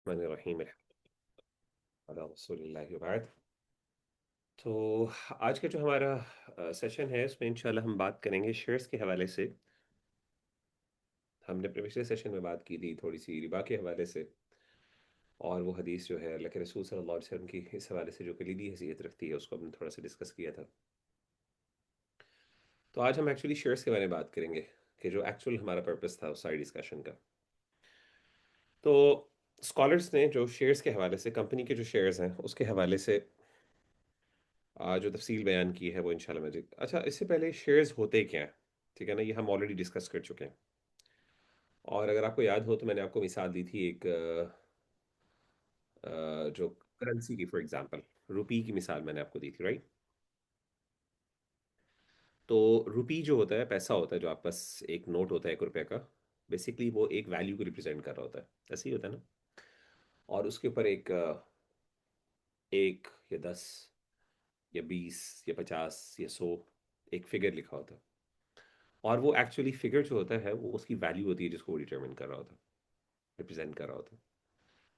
रहीम बाद। तो आज का जो हमारा सेशन है उसमें इंशाल्लाह हम बात करेंगे शेयर्स के हवाले से। हमने अपने पिछले सेशन में बात की थी थोड़ी सी रिबा के हवाले से, और वो हदीस जो है अल्लाह के रसूल सल्लल्लाहु अलैहि वसल्लम की इस हवाले से जो कलीदी हैसियत रखती है उसको हमने थोड़ा सा डिस्कस किया था। तो आज हम एक्चुअली शेयर्स के बारे में बात करेंगे कि जो एक्चुअल हमारा पर्पस था उस सारी डिस्कशन का। तो स्कॉलर्स ने जो शेयर्स के हवाले से, कंपनी के जो शेयर्स हैं उसके हवाले से जो तफसील बयान की है वो इंशाल्लाह मैं अच्छा, इससे पहले शेयर्स होते क्या हैं, ठीक है ना, ये हम ऑलरेडी डिस्कस कर चुके हैं। और अगर आपको याद हो तो मैंने आपको मिसाल दी थी एक जो करेंसी की, फॉर एग्जांपल रुपी की मिसाल मैंने आपको दी थी, राइट। तो रुपी जो होता है, पैसा होता है जो आपके पास, एक नोट होता है 1 रुपए का। बेसिकली वो एक वैल्यू को रिप्रेजेंट कर रहा होता है, ऐसे ही होता है ना। और उसके ऊपर एक 1 या 10 या 20 या 50 या 100 एक फिगर लिखा होता है। और वो एक्चुअली फिगर जो होता है वो उसकी वैल्यू होती है जिसको वो डिटरमिन कर रहा होता है, रिप्रेजेंट कर रहा होता है।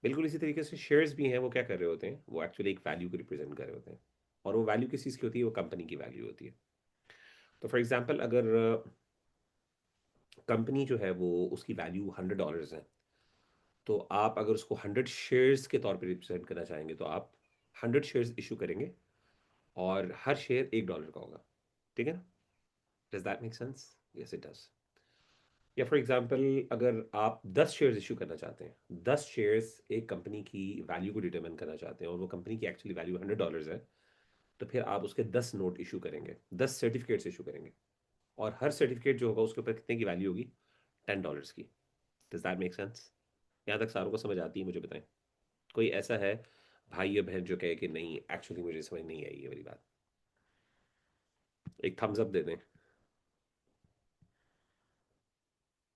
बिल्कुल इसी तरीके से शेयर्स भी हैं, वो क्या कर रहे होते हैं, वो एक्चुअली एक वैल्यू को रिप्रेजेंट कर रहे होते हैं। और वो वैल्यू किस चीज़ की होती है, वो कंपनी की वैल्यू होती है। तो फॉर एग्जांपल अगर कंपनी जो है वो उसकी वैल्यू $100 है, तो आप अगर उसको 100 शेयर्स के तौर पे रिप्रेजेंट करना चाहेंगे तो आप 100 शेयर्स इशू करेंगे, और हर शेयर $1 का होगा। ठीक है ना। Does that make sense? Yes it does. या फॉर एग्जांपल अगर आप 10 शेयर्स इशू करना चाहते हैं, 10 शेयर्स एक कंपनी की वैल्यू को डिटरमिन करना चाहते हैं, और वो कंपनी की एक्चुअली वैल्यू $100 है, तो फिर आप उसके 10 नोट इशू करेंगे, 10 सर्टिफिकेट्स इशू करेंगे। और हर सर्टिफिकेट जो होगा उसके ऊपर कितने की वैल्यू होगी, $10 की। Does that make sense? यहाँ तक सारों को समझ आती है, मुझे बताएं। कोई ऐसा है भाई या बहन जो कहे कि नहीं एक्चुअली मुझे समझ नहीं आई ये वाली बात? एक थम्स अप दे दें।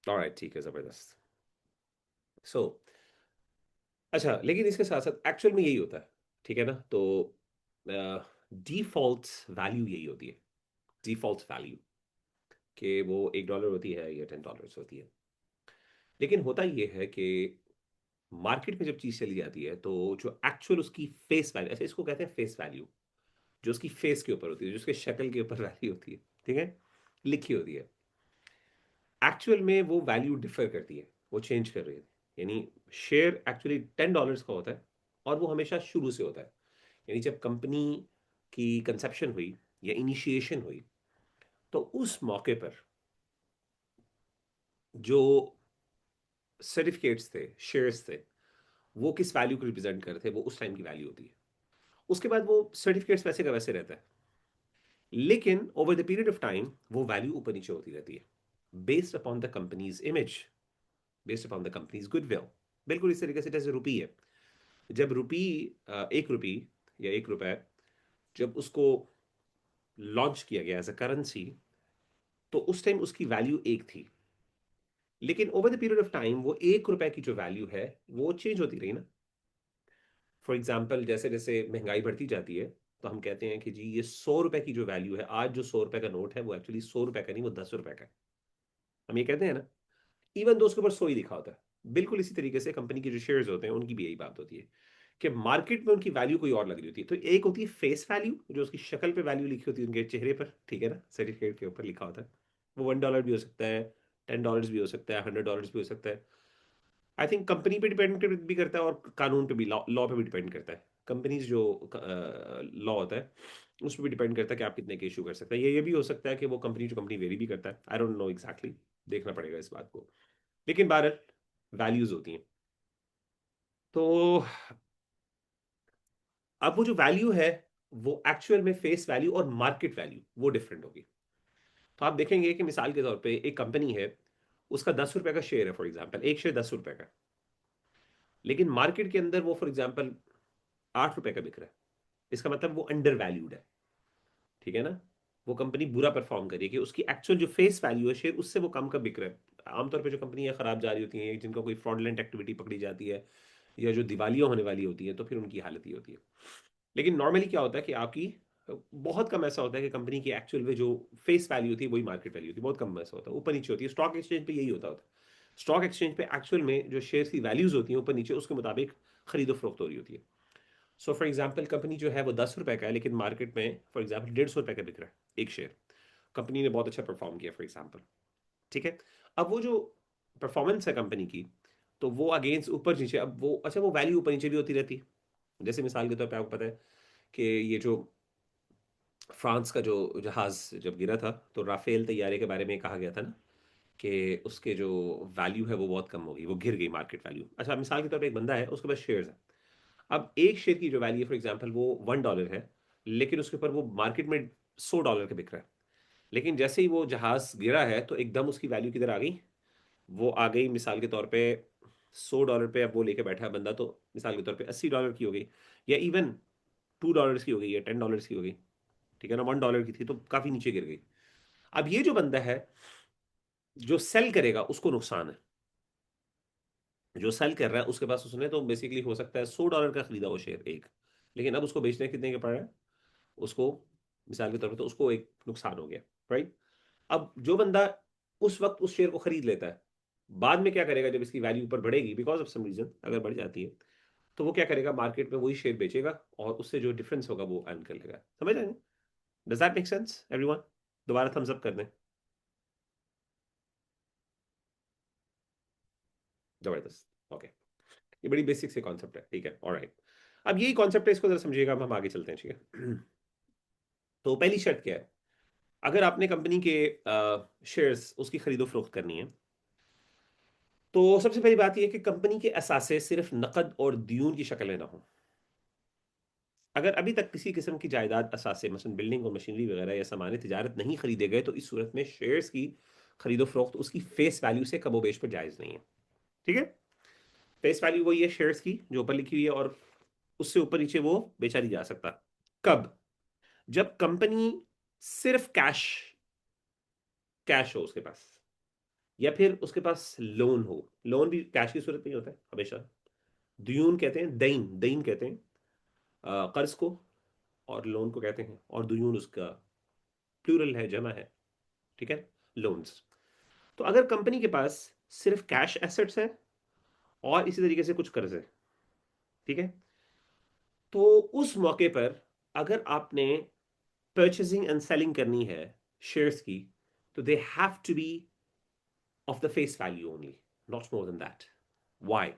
ऑलराइट, ठीक है, ज़बरदस्त। सो अच्छा, लेकिन इसके साथ साथ एक्चुअल में यही होता है, ठीक है ना। तो डिफॉल्ट वैल्यू यही होती है, डिफॉल्ट वैल्यू, कि वो $1 होती है या $10 होती है। लेकिन होता ये है कि मार्केट में जब चीज़ चली जाती है तो जो एक्चुअल उसकी फेस वैल्यू, ऐसे इसको कहते हैं फेस वैल्यू, जो उसकी फेस के ऊपर होती है, जो उसके शक्ल के ऊपर वैल्यू होती है, ठीक है, लिखी होती है, एक्चुअल में वो वैल्यू डिफर करती है, वो चेंज कर रही है। यानी शेयर एक्चुअली $10 का होता है, और वो हमेशा शुरू से होता है। यानी जब कंपनी की कंसेप्शन हुई या इनिशिएशन हुई, तो उस मौके पर जो सर्टिफिकेट्स थे, शेयर्स थे, वो किस वैल्यू को रिप्रेजेंट करते थे, वो उस टाइम की वैल्यू होती है। उसके बाद वो सर्टिफिकेट्स वैसे का वैसे रहता है, लेकिन over the period of time वो वैल्यू ऊपर नीचे होती रहती है, based upon the companies image, based upon the companies goodwill. बिल्कुल इस तरीके से जैसे रुपी है, जब रुपी 1 रुपी या 1 रुपए जब उसको लॉन्च किया गया एज अ करेंसी, तो उस टाइम उसकी वैल्यू 1 थी। लेकिन over the period of time वो 1 रुपए की जो वैल्यू है वो चेंज होती रही ना। फॉर एग्जाम्पल जैसे जैसे महंगाई बढ़ती जाती है, तो हम कहते हैं कि जी ये 100 रुपए की जो वैल्यू है, आज जो 100 रुपए का नोट है वो एक्चुअली 100 रुपए का नहीं, वो 10 रुपए का है। हम ये कहते हैं ना, इवन दो उसके ऊपर 100 ही लिखा होता है। बिल्कुल इसी तरीके से कंपनी के जो शेयर्स होते हैं उनकी भी यही बात होती है कि मार्केट में उनकी वैल्यू कोई और लग रही होती है। तो एक होती है फेस वैल्यू, जो उसकी शक्ल पे वैल्यू लिखी होती है उनके चेहरे पर, ठीक है ना, सर्टिफिकेट के ऊपर लिखा होता है। वो $1 भी हो सकता है, $10 भी हो सकता है, $100 भी हो सकता है। आई थिंक कंपनी पे डिपेंड भी करता है, और कानून पे भी, लॉ लॉ पे भी डिपेंड करता है। कंपनीज जो लॉ होता है उस पर भी डिपेंड करता है कि आप कितने के इशू कर सकते हैं। ये भी हो सकता है कि वो कंपनी टू कंपनी वेरी भी करता है, आई डोंट नो एग्जैक्टली, देखना पड़ेगा इस बात को। लेकिन बहरहाल वैल्यूज होती हैं। तो अब वो जो वैल्यू है वो एक्चुअल में फेस वैल्यू और मार्केट वैल्यू वो डिफरेंट होगी। तो आप देखेंगे कि मिसाल के तौर पे एक कंपनी है, उसका 10 रुपए का शेयर है, फॉर एग्जाम्पल एक शेयर 10 रुपए का, लेकिन मार्केट के अंदर वो फॉर एग्जाम्पल 8 रुपए का बिक रहा है। इसका मतलब वो अंडर वैल्यूड है, ठीक है ना। वो कंपनी बुरा परफॉर्म करी है कि उसकी एक्चुअल जो फेस वैल्यू है शेयर उससे वो कम का बिक रहा है। आमतौर पे जो कंपनियां खराब जा रही होती हैं, जिनका कोई फ्रॉडलेंट एक्टिविटी पकड़ी जाती है, या जो दिवालिया होने वाली होती है, तो फिर उनकी हालत ये होती है। लेकिन नॉर्मली क्या होता है कि आपकी बहुत कम ऐसा होता है कि कंपनी की एक्चुअल में जो फेस वैल्यू होती है वही मार्केट वैल्यू होती है, बहुत कम ऐसा होता है, ऊपर नीचे होती है। स्टॉक एक्सचेंज पे यही होता है। स्टॉक एक्सचेंज पे एक्चुअल में जो शेयर की वैल्यूज होती हैं ऊपर नीचे उसके मुताबिक खरीदो फरोख्त हो रही होती है। सो फॉर एग्जाम्पल कंपनी जो है वो 10 रुपए का है, लेकिन मार्केट में फॉर एग्जाम्पल 150 रुपए का बिक रहा है एक शेयर। कंपनी ने बहुत अच्छा परफॉर्म किया फॉर एग्जाम्पल, ठीक है। अब वो जो परफॉर्मेंस है कंपनी की, तो वो अगेंस्ट ऊपर नीचे, अब वो अच्छा वो वैल्यू ऊपर नीचे भी होती रहती है। जैसे मिसाल के तौर पे आपको पता है कि ये जो फ्रांस का जो जहाज जब गिरा था, तो राफेल तैयारी के बारे में कहा गया था ना कि उसके जो वैल्यू है वो बहुत कम होगी, वो गिर गई मार्केट वैल्यू। अच्छा मिसाल के तौर पे एक बंदा है, उसके पास शेयर्स है। अब एक शेयर की जो वैल्यू है फॉर एग्जांपल वो $1 है, लेकिन उसके ऊपर वो मार्केट में $100 का बिक रहा है। लेकिन जैसे ही वो जहाज गिरा है तो एकदम उसकी वैल्यू किधर आ गई, वो आ गई मिसाल के तौर पे $100 पे। अब वो लेके बैठा है बंदा, तो मिसाल के तौर पे $80 की हो गई, या इवन $2 की हो गई, या $10 की हो गई, ठीक है ना। $1 की थी तो काफी नीचे गिर गई। अब ये जो बंदा है जो सेल करेगा उसको नुकसान है। जो सेल कर रहा है उसके पास उसने तो बेसिकली हो सकता है $100 का खरीदा वो शेयर एक, लेकिन अब उसको बेचने कितने के पड़ रहा है उसको, मिसाल के तौर पर तो उसको एक नुकसान हो गया, राइट। अब जो बंदा उस वक्त उस शेयर को खरीद लेता है, बाद में क्या करेगा जब इसकी वैल्यू ऊपर बढ़ेगी बिकॉज ऑफ सम रीजन अगर बढ़ जाती है, तो वो क्या करेगा मार्केट में वही शेयर बेचेगा और उससे जो डिफरेंस होगा वो अर्न कर लेगा। समझ रहे हैं? Does that make sense everyone? दोबारा थम्स अप कर दें। जबरदस्त, ओके। ये बड़ी बेसिक से कॉन्सेप्ट है, ठीक है, ऑलराइट। अब यही कॉन्सेप्ट है, इसको जरा समझिएगा, अब हम आगे चलते हैं, ठीक है। तो पहली शर्त क्या है, अगर आपने कंपनी के शेयर्स उसकी खरीदो फरोख्त करनी है, तो सबसे पहली बात यह है कि कंपनी के असासे सिर्फ नकद और दियून की शक्ल में ना हो। अगर अभी तक किसी किस्म की जायदाद असासे मसलन बिल्डिंग और मशीनरी वगैरह या सामान तिजारत नहीं खरीदे गए, तो इस सूरत में शेयर्स की खरीदो फरोख्त उसकी फेस वैल्यू से कमोबेश पर जायज़ नहीं है, ठीक है। फेस वैल्यू वही है शेयर्स की जो ऊपर लिखी हुई है, और उससे ऊपर नीचे वो बेचा नहीं जा सकता। कब? जब कंपनी सिर्फ कैश कैश हो उसके पास, या फिर उसके पास लोन हो। लोन भी कैश की सूरत में ही होता है हमेशा। दुयून कहते हैं, दईन दईन कहते हैं कर्ज को, और लोन को कहते हैं, और दुयून उसका प्लूरल है, जमा है, ठीक है, लोन्स। तो अगर कंपनी के पास सिर्फ कैश एसेट्स है और इसी तरीके से कुछ कर्ज है, ठीक है, तो उस मौके पर अगर आपने परचेजिंग एंड सेलिंग करनी है शेयर्स की, तो they have to be of the face value only, not more than that. Why?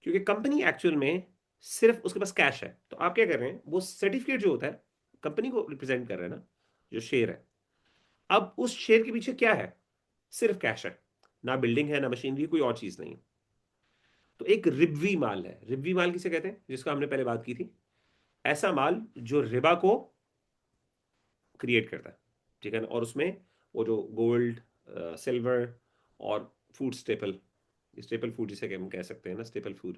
क्योंकि कंपनी एक्चुअल में सिर्फ उसके पास कैश है, तो आप क्या कर रहे हैं, वो सर्टिफिकेट जो होता है कंपनी को रिप्रेजेंट कर रहे हैं ना, जो शेयर है। अब उस शेयर के पीछे क्या है? सिर्फ कैश है, ना बिल्डिंग है ना मशीनरी, कोई और चीज नहीं है। तो एक रिब्वी माल है। रिब्वी माल किसे कहते हैं? जिसका हमने पहले बात की थी, ऐसा माल जो रिबा को क्रिएट करता है, ठीक है ना। और उसमें वो जो गोल्ड, सिल्वर और फूड स्टेपल, स्टेपल फूड जिसे हम कह सकते हैं ना, स्टेपल फूड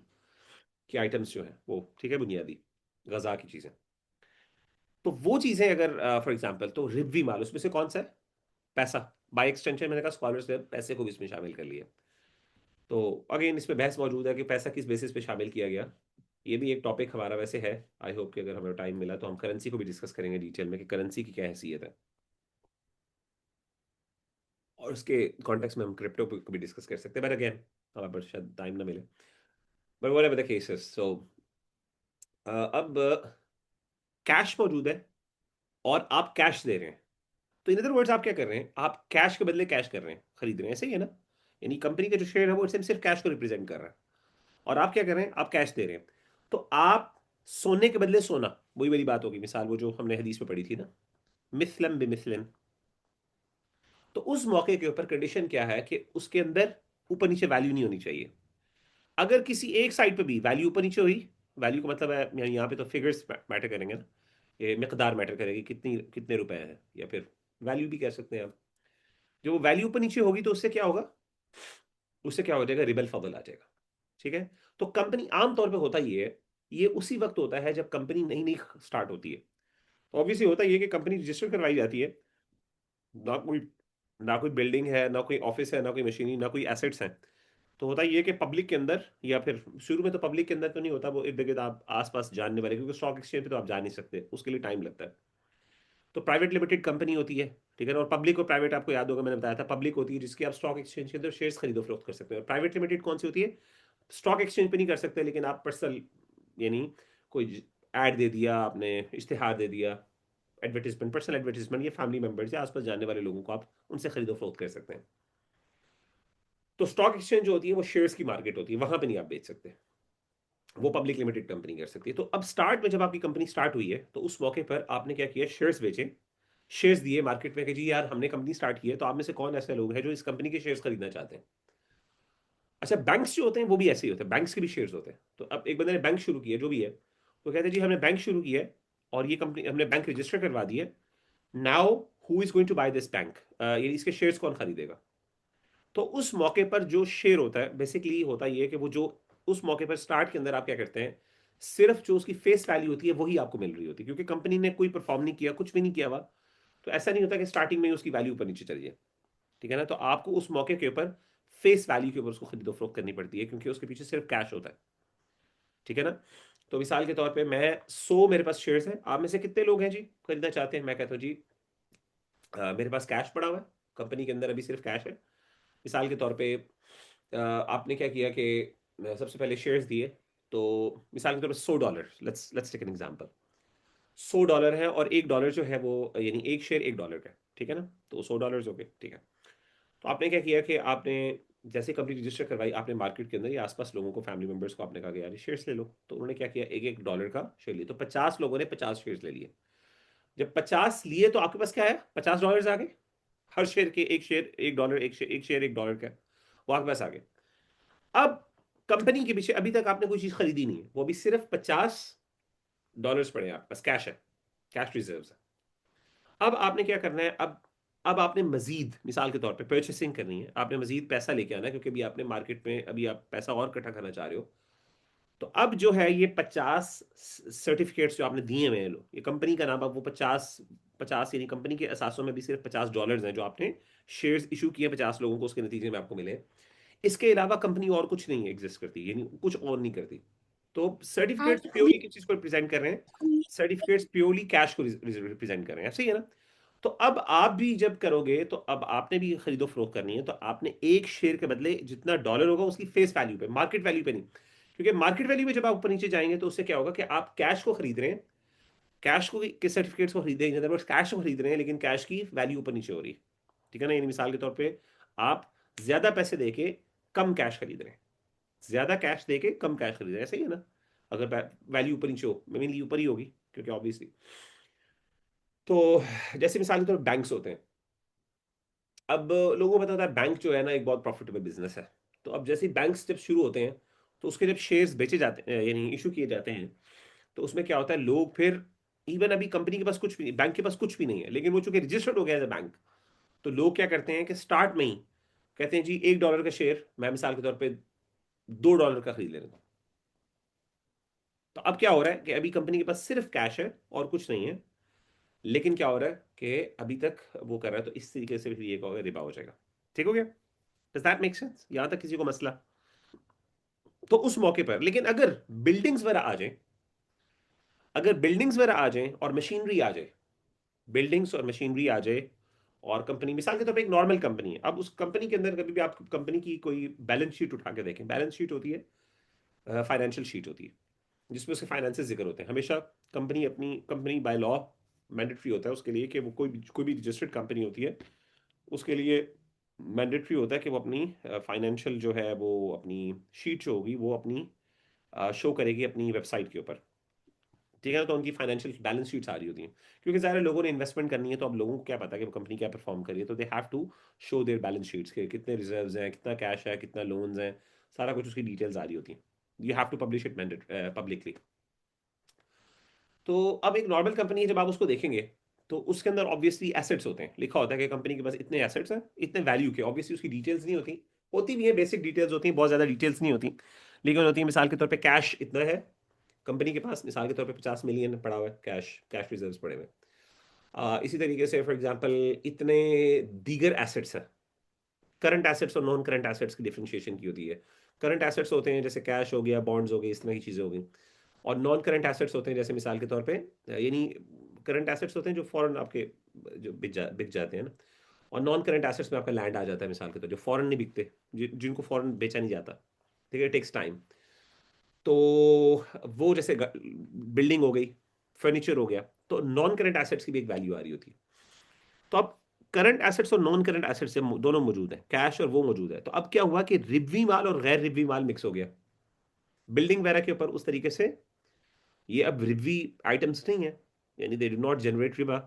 की आइटम्स जो है वो, ठीक है, बुनियादी गजा की चीजें। तो वो चीजें अगर फॉर एग्जांपल, तो रिब्वी माल उसमें से कौन सा है? पैसा। बाय एक्सटेंशन मैंने कहा स्कॉलर्स ने पैसे को भी इसमें शामिल कर लिया। तो अगेन इसमें बहस मौजूद है कि पैसा किस बेसिस पे शामिल किया गया। ये भी एक टॉपिक हमारा वैसे है। आई होप कि अगर हमें टाइम मिला तो हम करेंसी को भी डिस्कस करेंगे डिटेल में कि करेंसी की क्या हैसियत है, और उसके कॉन्टेक्स्ट में हम क्रिप्टो को भी डिस्कस कर सकते हैं, बट अगेन हमारे पास शायद टाइम ना मिले। बट व्हाटएवर द केसेस, सो अब कैश मौजूद है और आप कैश दे रहे हैं, तो इन अदर वर्ड्स आप क्या कर रहे हैं, आप कैश के बदले कैश कर रहे हैं, खरीद रहे हैं, ऐसे ही है ना। यानी कंपनी का जो शेयर है वो सिर्फ कैश को रिप्रेजेंट कर रहा है, और आप क्या कर रहे हैं, आप कैश दे रहे हैं। तो आप सोने के बदले सोना, वही वाली बात होगी, मिसाल वो जो हमने हदीस में पढ़ी थी ना, मिसलम बिमिसलिन। तो उस मौके के ऊपर कंडीशन क्या है कि उसके अंदर ऊपर नीचे वैल्यू नहीं होनी चाहिए। अगर किसी एक साइड पे भी वैल्यू ऊपर नीचे हुई, वैल्यू का मतलब है यहाँ पे तो फिगर्स मैटर करेंगे ना, ये मिकदार मैटर करेगी, कितनी कितने रुपए हैं, या फिर वैल्यू भी कह सकते हैं आप। जो वो वैल्यू ऊपर नीचे होगी तो उससे क्या होगा, उससे क्या हो जाएगा, रिबल फबल आ जाएगा, ठीक है। तो कंपनी आमतौर पे होता ये है, ये उसी वक्त होता है जब कंपनी नई नई स्टार्ट होती है। ऑब्वियसली होता ये है कि कंपनी रजिस्टर करवाई जाती है, ना कोई ना कोई बिल्डिंग है, ना कोई ऑफिस है, ना कोई मशीनरी, ना कोई एसेट्स हैं। तो होता ये है कि पब्लिक के अंदर, या फिर शुरू में तो पब्लिक के अंदर तो नहीं होता, वो इर्द गिर्द आप आसपास जानने वाले, क्योंकि स्टॉक एक्सचेंज पे तो आप जा नहीं सकते, उसके लिए टाइम लगता है। तो प्राइवेट लिमिटेड कंपनी होती है, ठीक है ना। और पब्लिक और प्राइवेट आपको याद होगा, मैंने बताया था पब्लिक होती है जिसकी आप स्टॉक एक्सचेंज के अंदर शेयर्स खरीदो फरोख्त कर सकते हैं। प्राइवेट लिमिटेड कौन सी होती है? स्टॉक एक्सचेंज पे नहीं कर सकते, लेकिन आप पर्सनल, यानी कोई ऐड दे दिया आपने, इश्तिहार दे दिया, एडवर्टीजमेंट, पर्सनल एडवर्टीजमेंट, ये फैमिली मेंबर्स या आसपास जानने वाले लोगों को आप उनसे खरीदो फरोख्त कर सकते हैं। तो स्टॉक एक्सचेंज जो होती है वो शेयर्स की मार्केट होती है, वहां पे नहीं आप बेच सकते, वो पब्लिक लिमिटेड कंपनी कर सकती है। तो अब स्टार्ट में जब आपकी कंपनी स्टार्ट हुई है तो उस मौके पर आपने क्या किया? शेयर्स बेचे, शेयर्स दिए मार्केट में कि जी यार हमने कंपनी स्टार्ट की है, तो आप में से कौन ऐसे लोग हैं जो इस कंपनी के शेयर्स खरीदना चाहते हैं? अच्छा, बैंक्स जो होते हैं वो भी ऐसे ही होते हैं, बैंक्स के भी शेयर्स होते हैं। तो अब एक बंदे ने बैंक शुरू किया जो भी है, तो कहते हैं जी हमने बैंक शुरू किया है और ये कंपनी हमने बैंक रजिस्टर करवा दी है, now who is going to buy this bank, ये इसके शेयर्स कौन खरीदेगा? तो उस मौके पर जो शेयर होता है बेसिकली होता ये है कि वो जो उस मौके पर स्टार्ट के अंदर आप क्या करते हैं, सिर्फ जो उसकी फेस वैल्यू होती है वही आपको मिल रही होती है, क्योंकि कंपनी ने कोई परफॉर्म नहीं किया, कुछ भी नहीं किया हुआ। तो ऐसा नहीं होता कि स्टार्टिंग में ही उसकी वैल्यू ऊपर नीचे चली जाए, ठीक है ना। तो आपको उस मौके के ऊपर फेस वैल्यू के ऊपर उसको खरीदो फरोख्त करनी पड़ती है, क्योंकि उसके पीछे सिर्फ कैश होता है, ठीक है ना। तो मिसाल के तौर पे मैं 100 मेरे पास शेयर्स है, आप में से कितने लोग हैं जी खरीदना चाहते हैं? मैं कहता हूँ जी मेरे पास कैश पड़ा हुआ है, कंपनी के अंदर अभी सिर्फ कैश है। मिसाल के तौर पे आपने क्या किया कि सबसे पहले शेयर्स दिए, तो मिसाल के तौर पे $100, let's let's take an example, $100 है और $1 जो है वो, यानी एक शेयर $1 का है, ठीक है ना। तो $100 हो गए, ठीक है। तो आपने क्या किया कि आपने जैसे कंपनी रजिस्टर करवाई, आपने मार्केट के अंदर या आसपास लोगों को, फैमिली मेंबर्स को आपने कहा कि यार शेयर्स ले लो। तो उन्होंने क्या किया, एक एक डॉलर का शेयर लिया, तो 50 लोगों ने 50 शेयर्स ले लिए। जब 50 लिए तो आपके पास क्या है, $50 आ गए। हर शेयर के एक शेयर $1, एक शेयर $1 का है, वो आपके पास आ गए। अब कंपनी के पीछे अभी तक आपने कोई चीज खरीदी नहीं है, वो अभी सिर्फ $50 पड़े हैं आपके पास, कैश है, कैश रिजर्व है। अब आपने क्या करना है, अब आपने मजीद मिसाल के तौर पे परचेसिंग करनी है, आपने मजीद पैसा लेके आना है, क्योंकि अभी आपने मार्केट में अभी आप पैसा और इकट्ठा करना चाह रहे हो। तो अब जो है ये 50 सर्टिफिकेट्स जो आपने दिए हुए हैं, लो ये कंपनी का नाम, अब वो 50 यानी कंपनी के असासों में भी सिर्फ $50 हैं जो आपने शेयर्स इशू किए 50 लोगों को, उसके नतीजे में आपको मिले। इसके अलावा कंपनी और कुछ नहीं एग्जिस्ट करती, यानी कुछ और नहीं करती। तो सर्टिफिकेट्स प्योरली किस चीज को रिप्रेजेंट कर रहे हैं? सर्टिफिकेट्स प्योरली कैश को रिप्रेजेंट कर रहे हैं, सही है ना। तो अब आप भी जब करोगे तो अब आपने भी खरीदो फरोख्त करनी है, तो आपने एक शेयर के बदले जितना डॉलर होगा उसकी फेस वैल्यू पे, मार्केट वैल्यू पे नहीं, क्योंकि मार्केट वैल्यू में जब आप ऊपर नीचे जाएंगे तो उससे क्या होगा कि आप कैश को खरीद रहे हैं, कैश को के सर्टिफिकेट्स को खरीद रहे हैं, कैश को खरीद रहे हैं, लेकिन कैश की वैल्यू ऊपर नीचे हो रही है, ठीक है ना। यानी मिसाल के तौर पे आप ज्यादा पैसे देके कम कैश खरीद रहे हैं, ज्यादा कैश देके कम कैश खरीद रहे हैं, सही है ना। अगर वैल्यू ऊपर नीचे हो, मेनली ऊपर ही होगी, क्योंकि ऑब्वियसली। तो जैसे मिसाल के तौर पर बैंक्स होते हैं, अब लोगों को पता होता है बैंक जो है ना एक बहुत प्रॉफिटेबल बिजनेस है। तो अब जैसे बैंक्स जब शुरू होते हैं तो उसके जब शेयर्स बेचे जाते हैं, यानी इशू किए जाते हैं, तो उसमें क्या होता है, लोग फिर इवन अभी कंपनी के पास कुछ भी नहीं, बैंक के पास कुछ भी नहीं है, लेकिन वो चूंकि रजिस्टर्ड हो गया है बैंक, तो लोग क्या करते हैं कि स्टार्ट में ही कहते हैं जी $1 का शेयर मैं मिसाल के तौर पे $2 का खरीद लेता हूं। तो अब क्या हो रहा है कि अभी कंपनी के पास सिर्फ कैश है और कुछ नहीं है, लेकिन क्या हो रहा है कि अभी तक वो कर रहा है, तो इस तरीके से भी ये रिबा हो जाएगा, ठीक हो गया। डज दैट मेक सेंस यहां तक किसी को मसला? तो उस मौके पर लेकिन अगर बिल्डिंग्स वगैरह आ जाए, अगर बिल्डिंग्स वगैरह आ जाए और मशीनरी आ जाए, बिल्डिंग्स और मशीनरी आ जाए, और कंपनी मिसाल के तौर पे एक नॉर्मल कंपनी है, अब उस कंपनी के अंदर कभी भी आप कंपनी की कोई बैलेंस शीट उठा के देखें, बैलेंस शीट होती है, फाइनेंशियल शीट होती है, जिसमें उसके फाइनेंसेस जिक्र होते हैं हमेशा। कंपनी बाय लॉ मैंडेटरी होता है उसके लिए कि वो कोई भी रजिस्टर्ड कंपनी होती है, उसके लिए मैंडेटरी होता है कि वो अपनी फाइनेंशियल जो है वो अपनी शीट जो होगी वो अपनी शो करेगी अपनी वेबसाइट के ऊपर, ठीक है ना। तो उनकी फाइनेंशियल बैलेंस शीट्स आ रही होती हैं, क्योंकि ज़्यादा लोगों ने इन्वेस्टमेंट करनी है, तो अब लोगों को क्या पता है कि वो कंपनी क्या परफॉर्म कर रही है, तो they have to show their balance sheets के कितने रिजर्व्स हैं, कितना कैश है, कितना लोन्स हैं, सारा कुछ उसकी डिटेल्स आ रही होती हैं। You have to publish it publicly. तो अब एक नॉर्मल कंपनी है, जब आप उसको देखेंगे तो उसके अंदर ऑब्वियसली एसेट्स होते हैं, लिखा होता है कि कंपनी के पास इतने एसेट्स हैं, इतने वैल्यू के, ऑब्वियसली उसकी डिटेल्स नहीं होती, होती भी है बेसिक डिटेल्स होती हैं, बहुत ज़्यादा डिटेल्स नहीं होती, लेकिन होती है। मिसाल के तौर पे कैश इतना है कंपनी के पास, मिसाल के तौर पे 50 मिलियन पड़ा हुआ है, कैश कैश रिजर्व्स पड़े हुए हैं। इसी तरीके से फॉर एग्जांपल इतने दीगर एसेट्स हैं, करंट एसेट्स और नॉन करंट एसेट्स की डिफरेंशिएशन की होती है। करंट एसेट्स होते हैं जैसे कैश हो गया, बॉन्ड्स हो गए, इस तरह की चीज़ें हो गई, और नॉन करंट एसेट्स होते हैं जैसे मिसाल के तौर पे यानी करंट एसेट्स होते हैं जो फॉरेन आपके जो बिक जाते हैं ना, और नॉन करंट एसेट्स में आपका लैंड आ जाता है मिसाल के तौर, जो फॉरेन नहीं बिकते, जिनको फॉरेन बेचा नहीं जाता, ठीक है, टेक्स टाइम। तो वो जैसे बिल्डिंग हो गई, फर्नीचर हो गया, तो नॉन करंट एसेट्स की भी एक वैल्यू आ रही होती है। तो अब करंट एसेट्स और नॉन करंट एसेट्स दोनों मौजूद हैं, कैश और वो मौजूद है। तो अब क्या हुआ कि रिव्वी माल और गैर रिव्वी माल मिक्स हो गया बिल्डिंग वगैरह के ऊपर। उस तरीके से ये अब रिव्वी आइटम्स नहीं है, यानी they do not generate Riba.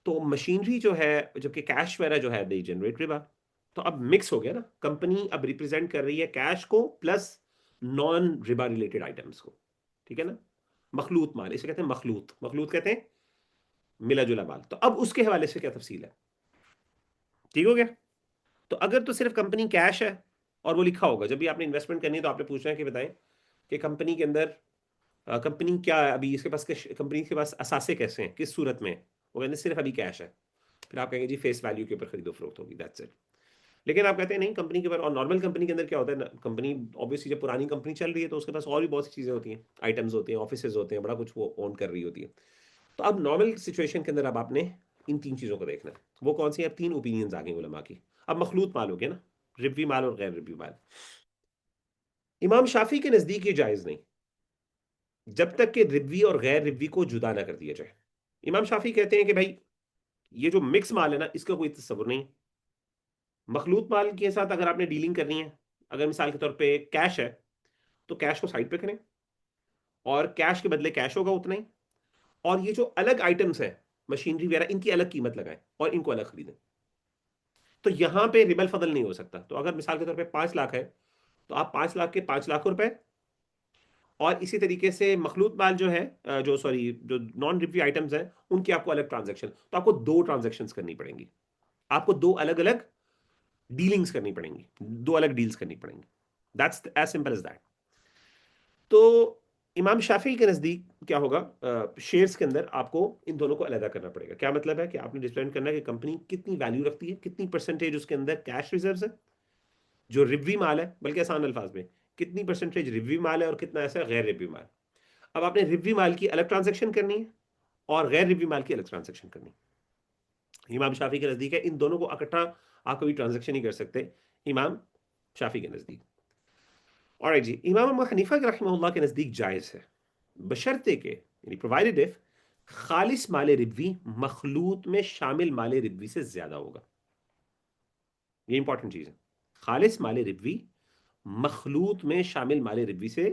तो मशीनरी जो है, जबकि कैश वगैरह जो है, दे जनरेट रिबा। तो अब मिक्स हो गया ना, कंपनी अब रिप्रेजेंट कर रही है कैश को plus non Riba related items को, ठीक है ना। मखलूत माल इसे कहते हैं, मखलूत मखलूत कहते हैं मिला जुला माल। तो अब उसके हवाले से क्या तफसील है, ठीक हो गया। तो अगर तो सिर्फ कंपनी कैश है और वो लिखा होगा, जब भी आपने इन्वेस्टमेंट करनी है तो आपने पूछना है कि बताएं कि कंपनी के अंदर कंपनी क्या है अभी, इसके पास कंपनी के पास असासे कैसे हैं, किस सूरत में है। वो कहते हैं सिर्फ अभी कैश है, फिर आप कहेंगे जी फेस वैल्यू के ऊपर खरीदो फरोख्त होगी, दैट्स इट। लेकिन आप कहते हैं नहीं, कंपनी के ऊपर, और नॉर्मल कंपनी के अंदर क्या होता है ना, कंपनी ऑब्वियसली जब पुरानी कंपनी चल रही है तो उसके पास और भी बहुत सी चीज़ें होती हैं, आइटम्स होते हैं, ऑफिसेज होते हैं, बड़ा कुछ वो ओन कर रही होती है। तो अब नॉर्मल सिचुएशन के अंदर अब आपने इन तीन चीज़ों को देखना है। वो कौन सी है, अब तीन ओपिनियंस आ गए उलमा की। अब मखलूत माल हो गया ना, रिव्वी माल और गैर रिव्वी माल। इमाम शाफी के नज़दीक ये जायज़ नहीं, जब तक कि रिव्वी और गैर रिव्वी को जुदा ना कर दिया जाए। इमाम शाफी कहते हैं कि भाई ये जो मिक्स माल है ना, इसका कोई तस्वुर नहीं। मखलूत माल के साथ अगर आपने डीलिंग करनी है, अगर मिसाल के तौर पे कैश है, तो कैश को साइड पे करें और कैश के बदले कैश होगा उतना ही। और ये जो अलग आइटम्स हैं, मशीनरी वगैरह, इनकी अलग कीमत लगाएं और इनको अलग खरीदें। तो यहां पे रिबल फजल नहीं हो सकता। तो अगर मिसाल के तौर पे 5 लाख है, तो आप 5 लाख के 5 लाख रुपए, और इसी तरीके से मखलूत माल जो है, जो सॉरी जो नॉन रिव्यू आइटम्स हैं, उनकी आपको अलग ट्रांजेक्शन, तो आपको दो ट्रांजेक्शन करनी पड़ेंगी, आपको दो अलग अलग डीलिंग्स करनी पड़ेंगी, दो अलग डील्स करनी पड़ेंगी। That's as simple as that. तो इमाम शाफी के नज़दीक क्या होगा, शेयर्स के अंदर आपको इन दोनों को अलग करना पड़ेगा। क्या मतलब है कि आपने डिपेंड करना है कि कंपनी कितनी वैल्यू रखती है, कितनी परसेंटेज उसके अंदर कैश रिजर्व्स है जो रिव्वी माल है, बल्कि आसान अल्फाज में कितनी परसेंटेज रिव्वी माल है और कितना ऐसा गैर रिव्वी माल। अब आपने रिव्वी माल की अलग ट्रांजेक्शन करनी है और गैर रिव्वी माल की अलग ट्रांजेक्शन करनी है। इमाम शाफी के नज़दीक है इन दोनों को इकट्ठा आप कभी ट्रांजेक्शन नहीं कर सकते, इमाम शाफी के नज़दीक। और जी इमाम अबू हनीफा के रहमतुल्लाह के नज़दीक जायज़ है, बशर्ते के, यानी प्रोवाइडेड इफ खालिस माल रिब्वी मखलूत में शामिल माल रिब्वी से ज्यादा होगा। ये इंपॉर्टेंट चीज है, खालिस माल रिब्वी मखलूत में शामिल माल रिब्वी से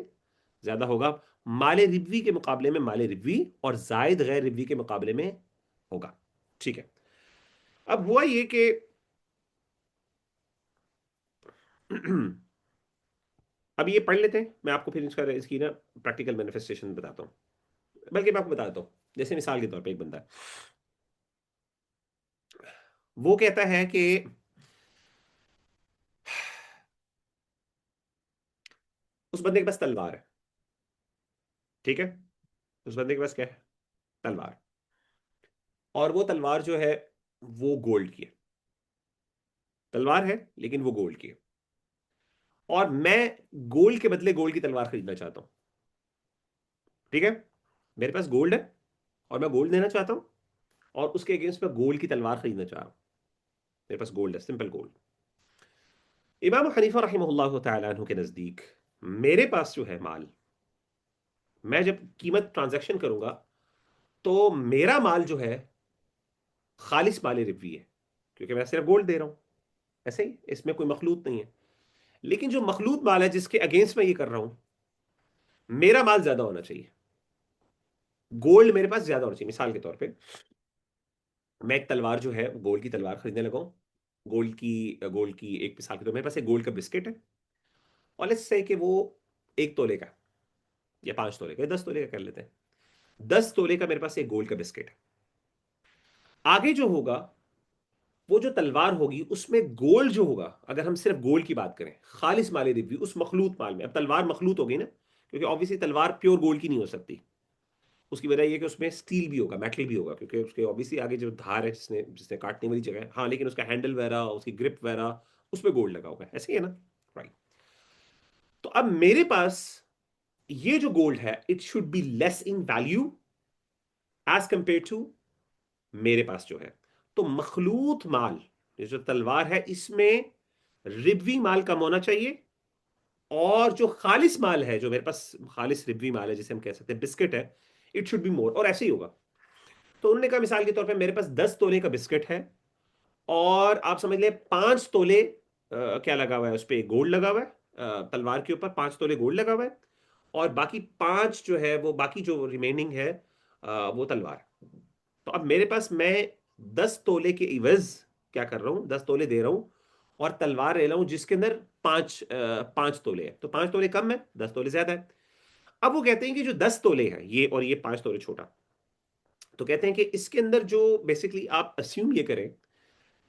ज्यादा होगा, माल रिब्वी के मुकाबले में माल रिब्वी, और जायद गैर रिब्वी के मुकाबले में होगा। ठीक है। अब हुआ ये कि अब ये पढ़ लेते हैं, मैं आपको फिर इसकी ना प्रैक्टिकल मैनिफेस्टेशन बताता हूँ। बल्कि मैं आपको बताता हूँ, जैसे मिसाल के तौर पे एक बंदा है, वो कहता है कि उस बंदे के पास तलवार है, ठीक है, उस बंदे के पास क्या है, तलवार। और वो तलवार जो है वो गोल्ड की है, तलवार है लेकिन वो गोल्ड की है। और मैं गोल्ड के बदले गोल्ड की तलवार खरीदना चाहता हूं, ठीक है। मेरे पास गोल्ड है और मैं गोल्ड देना चाहता हूं, और उसके अगेंस्ट मैं गोल्ड की तलवार खरीदना चाह रहा हूं। मेरे पास गोल्ड है, सिंपल गोल्ड। इमाम हनीफा रहमतुल्लाह तआला अन्हु के नजदीक मेरे पास जो है माल, मैं जब कीमत ट्रांजैक्शन करूंगा तो मेरा माल जो है खालिस माल रिब्वी है, क्योंकि मैं सिर्फ गोल्ड दे रहा हूं, ऐसे ही इसमें कोई मखलूत नहीं है। लेकिन जो मखलूत माल है जिसके अगेंस्ट मैं ये कर रहा हूं, मेरा माल ज्यादा होना चाहिए, गोल्ड मेरे पास ज्यादा होना चाहिए। मिसाल के तौर पे मैं एक तलवार जो है गोल्ड की तलवार खरीदने लगा हूं, गोल्ड की एक मिसाल के तौर मेरे पास एक गोल्ड का बिस्किट है, और लेट्स से कि वो 1 तोले का या 5 तोले का या 10 तोले का कर लेते हैं, 10 तोले का मेरे पास एक गोल्ड का बिस्किट है। आगे जो होगा, वो जो तलवार होगी उसमें गोल्ड जो होगा, अगर हम सिर्फ गोल्ड की बात करें खालिस माल रिव्यू उस मखलूत माल में, अब तलवार मखलूत हो गई ना, क्योंकि ऑब्वियसली तलवार प्योर गोल्ड की नहीं हो सकती। उसकी वजह यह कि उसमें स्टील भी होगा, मेटल भी होगा, क्योंकि उसके ऑब्वियसली आगे जो धार है जिसने जिसने काटने वाली जगह है, हाँ, लेकिन उसका हैंडल वगैरह, उसकी ग्रिप वगैरह, उसमें गोल्ड लगा होगा, ऐसे ही है ना, राइट। तो अब मेरे पास ये जो गोल्ड है, it should be less in value as compare to मेरे पास जो है। तो मखलूत माल, ये जो तलवार है, इसमें रिबवी माल कम होना चाहिए, और जो खालिस माल है, जो मेरे पास खालिस रिबवी माल है, जिसे हम कह सकते हैं बिस्किट है, इट शुड बी मोर, और ऐसे ही होगा। तो उन्होंने कहा मिसाल के तौर पे मेरे पास 10 तोले का बिस्किट है, और आप समझ लें 5 तोले क्या लगा हुआ है उस पर, गोल्ड लगा हुआ है, तलवार के ऊपर 5 तोले गोल्ड लगा हुआ है, और बाकी 5 जो है वो, बाकी जो रिमेनिंग है वो तलवार। तो अब मेरे पास, मैं 10 तोले के इवज क्या कर रहा हूं, 10 तोले दे रहा हूं, और तलवार ले रहा हूं जिसके अंदर 5 तोले है। तो 5 तोले कम है, 10 तोले ज्यादा है। अब वो कहते हैं कि जो 10 तोले हैं ये, और ये 5 तोले छोटा, तो कहते हैं कि इसके अंदर जो बेसिकली आप अस्यूम ये करें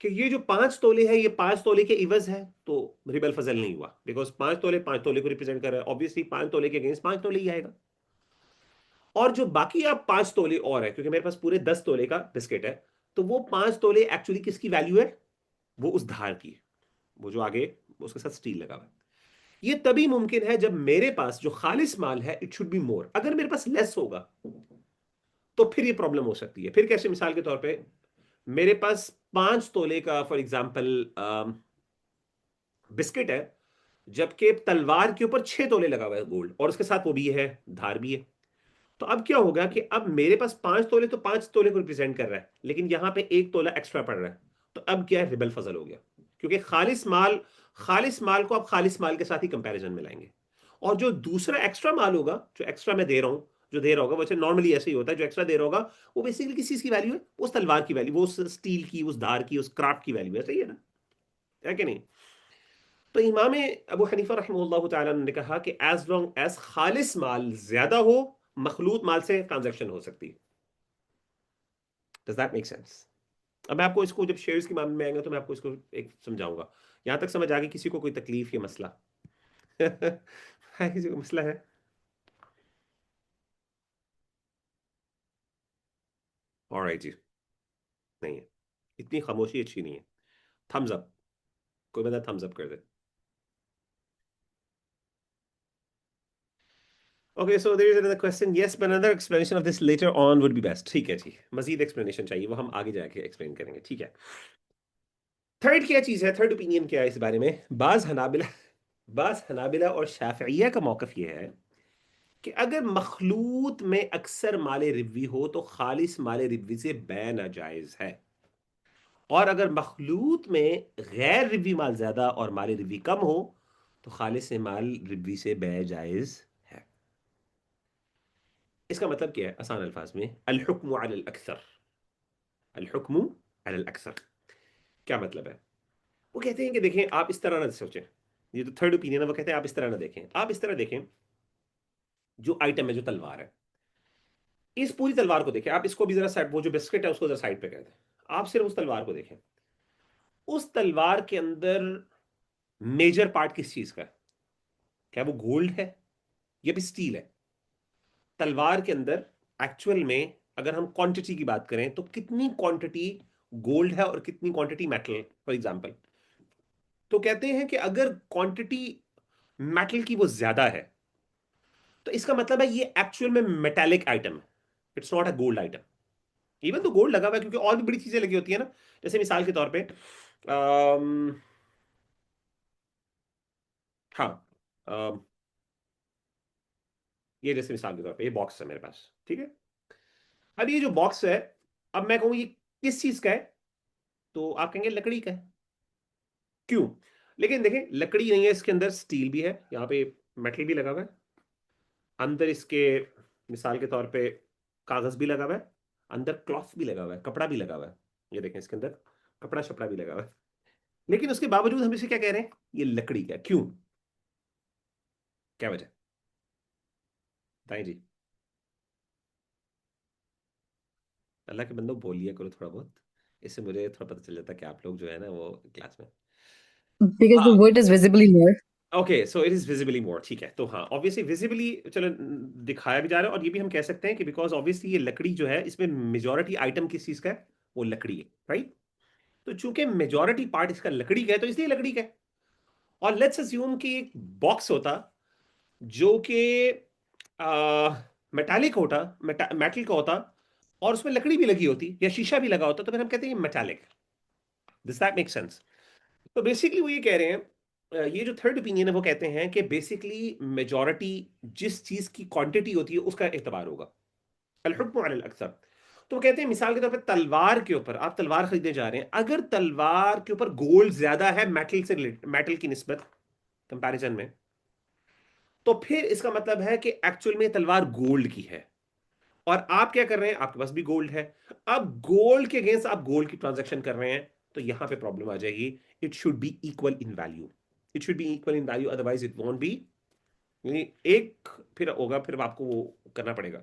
कि ये जो 5 तोले है, ये 5 तोले के इवज है, तो रिबल फजल नहीं हुआ, बिकॉज 5 तोले 5 तोले को रिप्रेजेंट कर रहा है, ऑब्वियसली 5 तोले के अगेंस्ट 5 तोले ही आएगा। और जो बाकी आप 5 तोले और है, क्योंकि मेरे पास पूरे 10 तोले का बिस्किट है, तो वो 5 तोले एक्चुअली किसकी वैल्यू है, वो उस धार की है, वो जो आगे उसके साथ स्टील लगा हुआ है। ये तभी मुमकिन है जब मेरे पास जो खालिस माल है, इट शुड बी मोर। अगर मेरे पास लेस होगा तो फिर ये प्रॉब्लम हो सकती है। फिर कैसे, मिसाल के तौर पे मेरे पास 5 तोले का फॉर एग्जाम्पल बिस्किट है, जबकि तलवार के ऊपर 6 तोले लगा हुआ है गोल्ड, और उसके साथ वो भी है, धार भी है। तो अब क्या होगा कि अब मेरे पास 5 तोले, तो 5 तोले को रिप्रेजेंट कर रहा है, लेकिन यहां पे 1 तोला एक्स्ट्रा पड़ रहा है। तो अब क्या है, रिबल फजल हो गया, क्योंकि खालिस माल को आप खालिस माल के साथ ही कंपैरिजन में लाएंगे। और जो दूसरा एक्स्ट्रा माल होगा, जो एक्स्ट्रा मैं दे रहा हूं, जो दे रहा होगा, वैसे नॉर्मली ऐसे ही होता है, जो एक्स्ट्रा दे रहा होगा वो बेसिकली किस चीज की वैल्यू है, उस तलवार की वैल्यू, वो उस स्टील की, उस धार की, उस क्राफ्ट की वैल्यू है। सही है ना, है कि नहीं? तो इमाम अबू हनीफा रहमतुल्लाह तआला ने कहा कि एज लॉन्ग एज खालिस माल ज्यादा हो, मखलूत माल से ट्रांजैक्शन हो सकती है। Does that make sense? अब मैं आपको इसको, जब शेयर्स के मामले में आएंगे तो मैं आपको इसको एक समझाऊंगा। यहां तक समझ आ गई किसी को कोई तकलीफ या मसला? है किसी को मसला है? ऑलराइट जी। नहीं है, इतनी खामोशी अच्छी नहीं है। थम्स अप, कोई बंदा थम्स अप कर दे। Okay, so there is another question, yes but another explanation of this letter on would be best. ठीक है जी, मजीद एक्सप्लेनेशन चाहिए, वो हम आगे जाके एक्सप्लेन करेंगे, ठीक है। थर्ड क्या चीज है, थर्ड ओपिनियन क्या है इस बारे में? बाज हनाबिला और शाफिया का मौकफ ये है कि अगर मखलूत में अक्सर माले रिबवी हो तो खालिस माले रिबवी से बै नाजायज है, और अगर मखलूत में गैर रिबवी माल ज्यादा और माले रिबवी कम हो तो खालिस माल रिबवी से बै जायज है। इसका मतलब क्या है आसान अल्फाज में? अल हुक्मु अलल अक्सर, अल हुक्मु अलल अक्सर। क्या मतलब है? वो कहते हैं कि देखें, आप इस तरह ना सोचें, ये तो थर्ड ओपिनियन है, वो कहते हैं आप इस तरह ना देखें, आप इस तरह देखें, जो आइटम है, जो तलवार है, इस पूरी तलवार को देखें। आप इसको भी जरा साइड, वो जो बिस्किट है उसको जरा साइड पे कर दें, आप सिर्फ उस तलवार को देखें। उस तलवार के अंदर मेजर पार्ट किस चीज का है? क्या वो गोल्ड है या भी स्टील है? तलवार के अंदर एक्चुअल में अगर हम क्वांटिटी की बात करें तो कितनी क्वांटिटी गोल्ड है और कितनी क्वांटिटी मेटल, फॉर एग्जांपल? तो कहते हैं कि अगर क्वांटिटी मेटल की वो ज्यादा है, तो इसका मतलब है ये एक्चुअल में मेटालिक आइटम है, it's not a gold item. Even तो गोल्ड लगा हुआ है, क्योंकि और भी बड़ी चीजें लगी होती है ना। जैसे मिसाल के तौर पे अम, हाँ, अम, ये जैसे मिसाल के तौर पे ये बॉक्स है मेरे पास, ठीक है। अब ये जो बॉक्स है, अब मैं कहूँ ये किस चीज का है, तो आप कहेंगे लकड़ी का है। क्यों? लेकिन देखें, लकड़ी नहीं है, इसके अंदर स्टील भी है, यहाँ पे मेटल भी लगा हुआ है, अंदर इसके मिसाल के तौर पे कागज भी लगा हुआ है, अंदर क्लॉथ भी लगा हुआ है, कपड़ा भी लगा हुआ है। ये देखें, इसके अंदर कपड़ा शपड़ा भी लगा हुआ है, लेकिन उसके बावजूद हम इसे क्या कह रहे हैं, ये लकड़ी का है। क्यों? क्या वजह? बताएं जी। अल्लाह के बंदो, बोल लिया करो थोड़ा बहुत, इससे मुझे थोड़ा पता चल जाता है कि आप लोग जो है ना वो क्लास में। Because the हाँ, word is visibly more. Okay, so it is visibly more, ठीक है। तो हाँ, ऑब्वियसली विजिबली चलो दिखाया भी जा रहा है, और ये भी हम कह सकते हैं कि बिकॉज ऑब्वियसली ये लकड़ी जो है, इसमें मेजोरिटी आइटम किस चीज का है, वो लकड़ी है, राइट? तो चूंकि मेजोरिटी पार्ट इसका लकड़ी का है, तो इसलिए लकड़ी का है। और लेट्स अज्यूम कि एक बॉक्स होता जो कि मेटालिक होता, मेटल का होता, और उसमें लकड़ी भी लगी होती या शीशा भी लगा होता तो फिर हम कहते हैं metallic. This that make sense? तो बेसिकली वो ये कह रहे हैं, ये जो थर्ड ओपिनियन है वो कहते हैं कि बेसिकली मेजॉरिटी जिस चीज की क्वांटिटी होती है उसका एतबार होगा, अल हुक्म अलल अक्सर। तो वो कहते हैं मिसाल के तौर पे तलवार के ऊपर, आप तलवार खरीदने जा रहे हैं, अगर तलवार के ऊपर गोल्ड ज्यादा है मेटल से, मेटल की निस्बत कंपैरिजन में, तो फिर इसका मतलब है कि एक्चुअल में तलवार गोल्ड की है। और आप क्या कर रहे हैं, आपके पास भी गोल्ड है, अब गोल्ड के अगेंस्ट आप गोल्ड की ट्रांजैक्शन कर रहे हैं, तो यहां पे प्रॉब्लम आ जाएगी। It should be equal in value, it should be equal in value, otherwise it won't be. यानी एक फिर होगा, फिर आपको वो करना पड़ेगा।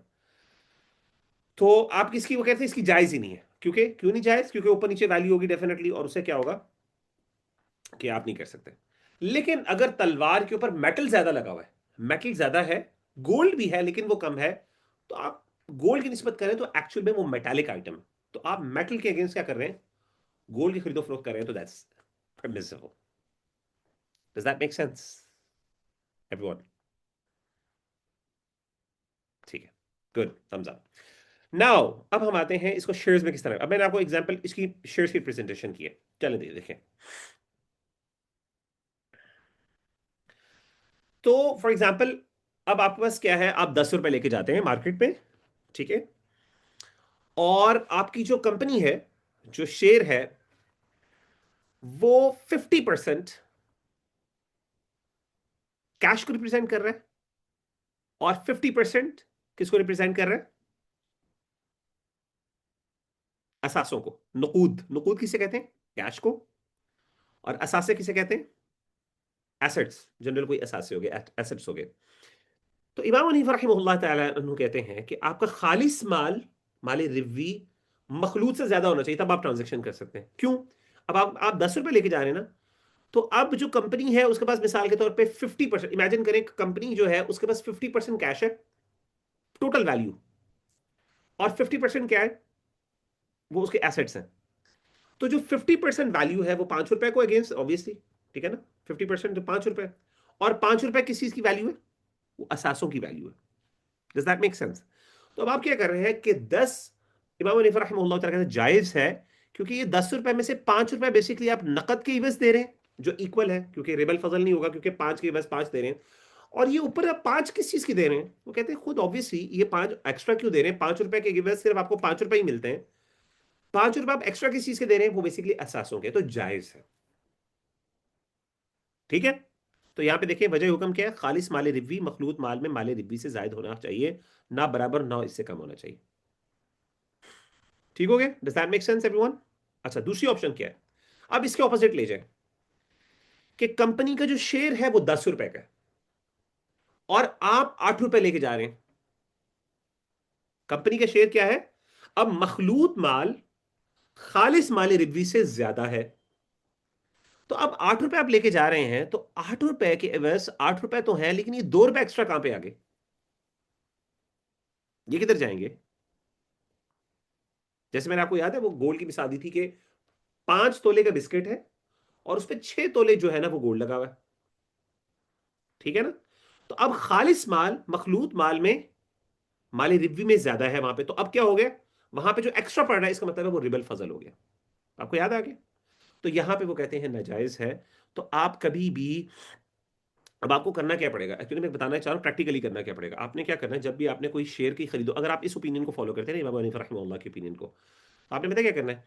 तो आप किसकी, वो कहते हैं इसकी जायज ही नहीं है। क्योंकि क्यों नहीं जायज? क्योंकि ऊपर नीचे वैल्यू होगी डेफिनेटली, और उससे क्या होगा कि आप नहीं कर सकते। लेकिन अगर तलवार के ऊपर मेटल ज्यादा लगा हुआ है, मेटल ज्यादा है, गोल्ड भी है लेकिन वो कम है, तो आप गोल्ड की निस्बत करें तो एक्चुअल में वो मेटालिक आइटम है, तो आप मेटल के अगेंस्ट क्या कर रहे हैं, गोल्ड की खरीदो फरोख्त कर रहे हैं, तो that's permissible. Does that make sense everyone? ठीक है, गुड, थम्स अप। नाउ अब हम आते हैं इसको शेयर्स में किस तरह, अब मैंने आपको एग्जांपल इसकी शेयर्स की प्रेजेंटेशन की है, चलें देखें। तो फॉर एग्जांपल, अब आपके पास क्या है, आप 10 रुपए लेके जाते हैं मार्केट में, ठीक है, और आपकी जो कंपनी है, जो शेयर है, वो 50% कैश को रिप्रेजेंट कर रहा है, और 50% किसको रिप्रेजेंट कर रहा है, असासों को, नकूद। नकूद किसे कहते हैं, कैश को। और असासे किसे कहते हैं, एसेट्स, जनरल कोई असासे हो गए, एसेट्स हो गए। तो इमाम हनीफा रहमतुल्लाह तआला अन्हु कहते हैं कि आपका खालिस माल, माल रिवी, मखलूत से ज्यादा होना चाहिए, तब आप ट्रांजेक्शन कर सकते हैं। क्यों? अब आप 10 रुपए लेके जा रहे हैं ना, तो अब जो कंपनी है उसके पास मिसाल के तौर पे 50%, इमेजिन करें कंपनी जो है उसके पास 50% कैश है टोटल वैल्यू, और 50% क्या है, वो उसके एसेट्स हैं। तो जो 50% वैल्यू है वो 5 रुपए को अगेंस्ट, ऑब्वियसली, ठीक है ना, 50% तो 5 रुपए, और 5 रुपए किस चीज की वैल्यू है, वो असासों की वैल्यू है। Does that make sense? तो अब आप क्या कर रहे हैं कि 10, इमाम हनीफा रहमतुल्लाह तआला कहते हैं जायज है, क्योंकि ये 10 रुपए में से 5 रुपए बेसिकली आप नकद के इवज दे रहे हैं, जो इक्वल है, क्योंकि रेबल फजल नहीं होगा, क्योंकि 5 के इवज 5 दे रहे हैं। और ये ऊपर आप 5 किस चीज की दे रहे हैं, वो कहते हैं खुद ऑब्वियसली ये 5 एक्स्ट्रा क्यों दे रहे हैं, 5 रुपए के इवज सिर्फ आपको 5 रुपए ही मिलते हैं, 5 रुपए आप एक्स्ट्रा किस चीज के दे रहे हैं, वो बेसिकली असासों के, तो जायज है। ठीक है, तो यहां पे देखिए वजह हुक्म क्या है, खालिस माल रिब्वी, मखलूत माल में माल रिब्वी से जायद होना चाहिए, ना बराबर ना इससे कम होना चाहिए। ठीक हो गया? Does that make sense everyone? अच्छा, दूसरी ऑप्शन क्या है, अब इसके ऑपोजिट ले जाए, कि कंपनी का जो शेयर है वो 10 रुपए का है, और आप 8 रुपए लेके जा रहे हैं। कंपनी का शेयर क्या है, अब मखलूत माल खालिस माल रिब्वी से ज्यादा है, तो अब 8 रुपए आप लेके जा रहे हैं, तो 8 रुपए के एवज 8 रुपए तो है, लेकिन ये 2 रुपए एक्स्ट्रा कहां पे आ गए, ये किधर जाएंगे? जैसे मैंने आपको याद है वो गोल्ड की मिसाल दी थी कि 5 तोले का बिस्किट है, और उस पर 6 तोले जो है ना वो गोल्ड लगा हुआ है, ठीक है ना। तो अब खालिस माल मखलूत माल में, माल रिब्वी में ज्यादा है वहां पे, तो अब क्या हो गया, वहां पे जो एक्स्ट्रा पड़ रहा है इसका मतलब है वो रिबल फजल हो गया। आपको याद आ गया? तो यहां पे वो कहते हैं नाजायज है। तो आप कभी भी, अब आपको करना क्या पड़ेगा, एक्चुअली मैं बताना चाह रहा हूँ प्रैक्टिकली करना क्या पड़ेगा। आपने क्या करना है, जब भी आपने कोई शेयर की खरीदो, अगर आप इस ओपिनियन को फॉलो करते हैं ना इमाम हनीफा रहमतुल्लाह के ओपिनियन को, तो आपने पता क्या करना है,